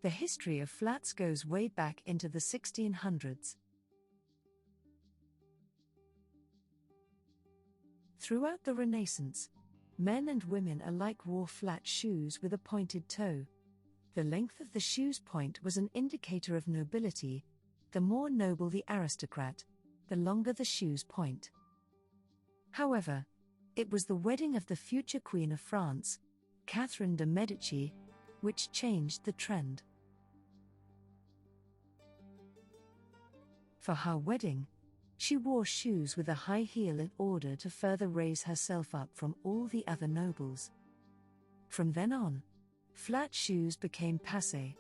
The history of flats goes way back into the 1600s. Throughout the Renaissance, men and women alike wore flat shoes with a pointed toe. The length of the shoe's point was an indicator of nobility. The more noble the aristocrat, the longer the shoe's point. However, it was the wedding of the future Queen of France, Catherine de' Medici, which changed the trend. For her wedding, she wore shoes with a high heel in order to further raise herself up from all the other nobles. From then on, flat shoes became passé.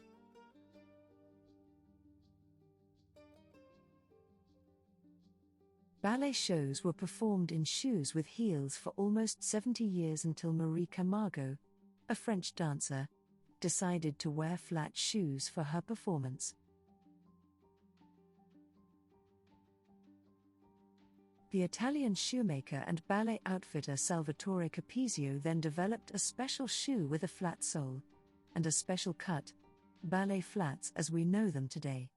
Ballet shows were performed in shoes with heels for almost 70 years until Marie Camargo, a French dancer, decided to wear flat shoes for her performance. The Italian shoemaker and ballet outfitter Salvatore Capizio then developed a special shoe with a flat sole and a special cut, ballet flats as we know them today.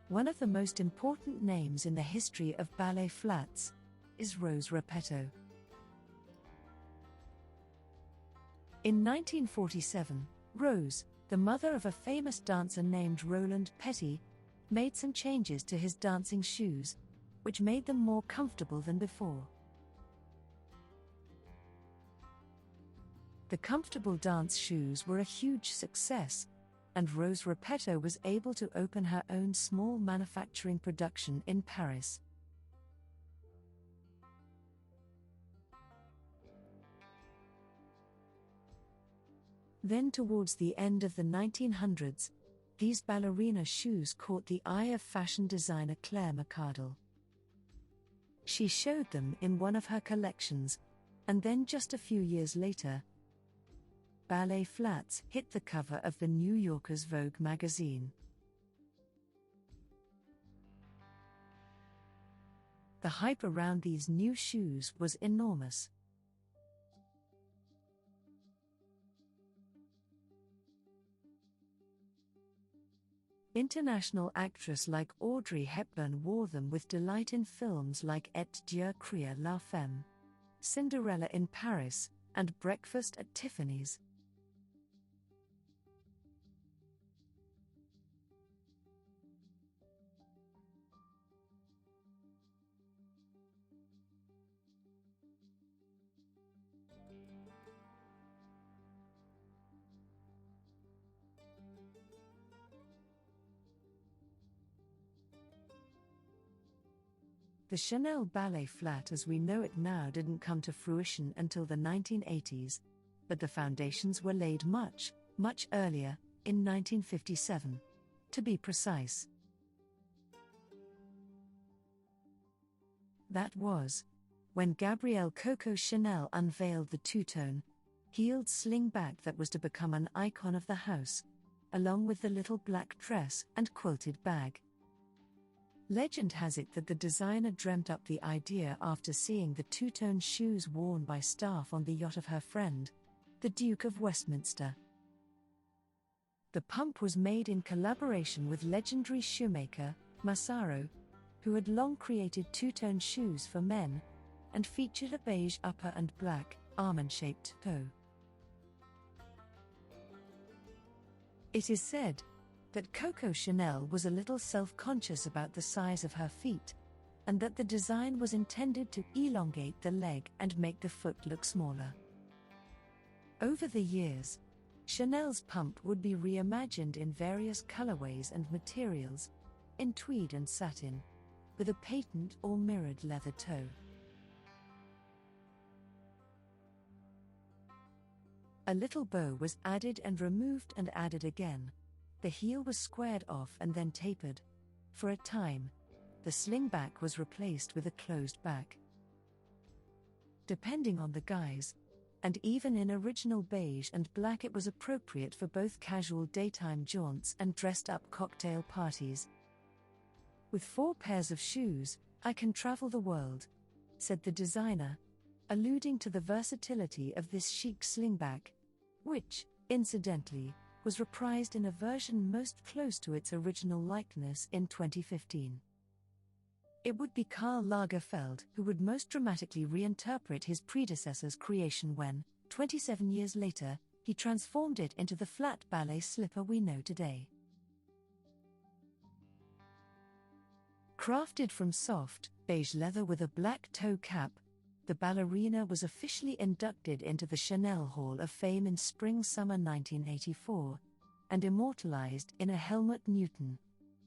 One of the most important names in the history of ballet flats is Rose Repetto. In 1947, Rose, the mother of a famous dancer named Roland Petty, made some changes to his dancing shoes, which made them more comfortable than before. The comfortable dance shoes were a huge success, and Rose Repetto was able to open her own small manufacturing production in Paris. Then towards the end of the 1900s, these ballerina shoes caught the eye of fashion designer Claire McCardell. She showed them in one of her collections, and then just a few years later, ballet flats hit the cover of the New Yorker's Vogue magazine. The hype around these new shoes was enormous. International actresses like Audrey Hepburn wore them with delight in films like Et Dieu cria la femme, Cinderella in Paris, and Breakfast at Tiffany's. The Chanel ballet flat as we know it now didn't come to fruition until the 1980s, but the foundations were laid much, much earlier, in 1957. To be precise. That was when Gabrielle Coco Chanel unveiled the two-tone, heeled slingback that was to become an icon of the house, along with the little black dress and quilted bag. Legend has it that the designer dreamt up the idea after seeing the two-tone shoes worn by staff on the yacht of her friend, the Duke of Westminster. The pump was made in collaboration with legendary shoemaker, Massaro, who had long created two-tone shoes for men, and featured a beige upper and black, almond-shaped toe. It is said that Coco Chanel was a little self-conscious about the size of her feet, and that the design was intended to elongate the leg and make the foot look smaller. Over the years, Chanel's pump would be reimagined in various colorways and materials, in tweed and satin, with a patent or mirrored leather toe. A little bow was added and removed and added again. The heel was squared off and then tapered. For a time, the slingback was replaced with a closed back. Depending on the guise, and even in original beige and black, it was appropriate for both casual daytime jaunts and dressed-up cocktail parties. "With 4 pairs of shoes, I can travel the world," said the designer, alluding to the versatility of this chic slingback, which, incidentally, was reprised in a version most close to its original likeness in 2015. It would be Karl Lagerfeld who would most dramatically reinterpret his predecessor's creation when, 27 years later, he transformed it into the flat ballet slipper we know today. Crafted from soft, beige leather with a black toe cap, the ballerina was officially inducted into the Chanel Hall of Fame in spring-summer 1984, and immortalized in a Helmut Newton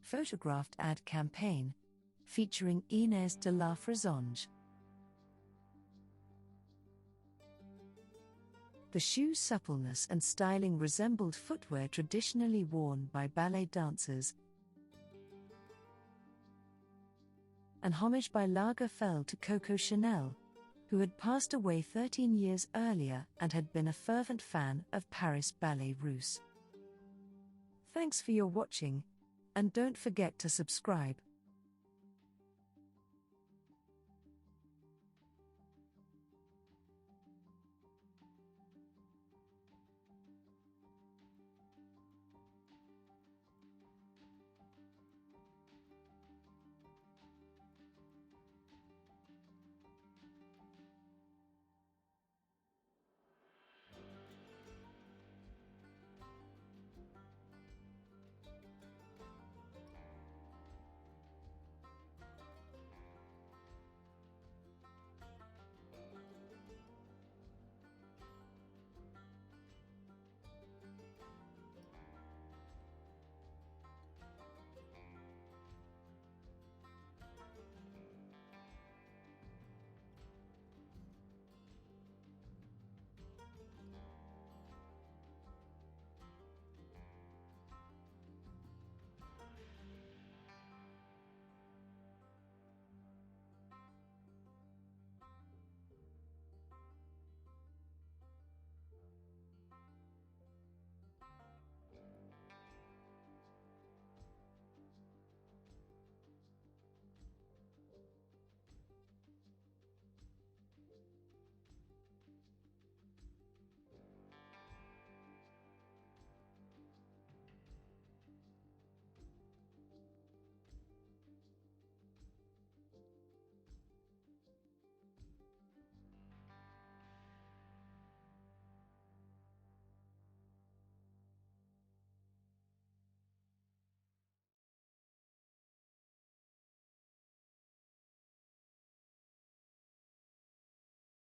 photographed ad campaign, featuring Inès de la Fresonge. The shoe's suppleness and styling resembled footwear traditionally worn by ballet dancers, an homage by Lagerfeld to Coco Chanel, who had passed away 13 years earlier and had been a fervent fan of Paris Ballet Russe. Thanks for your watching, and don't forget to subscribe.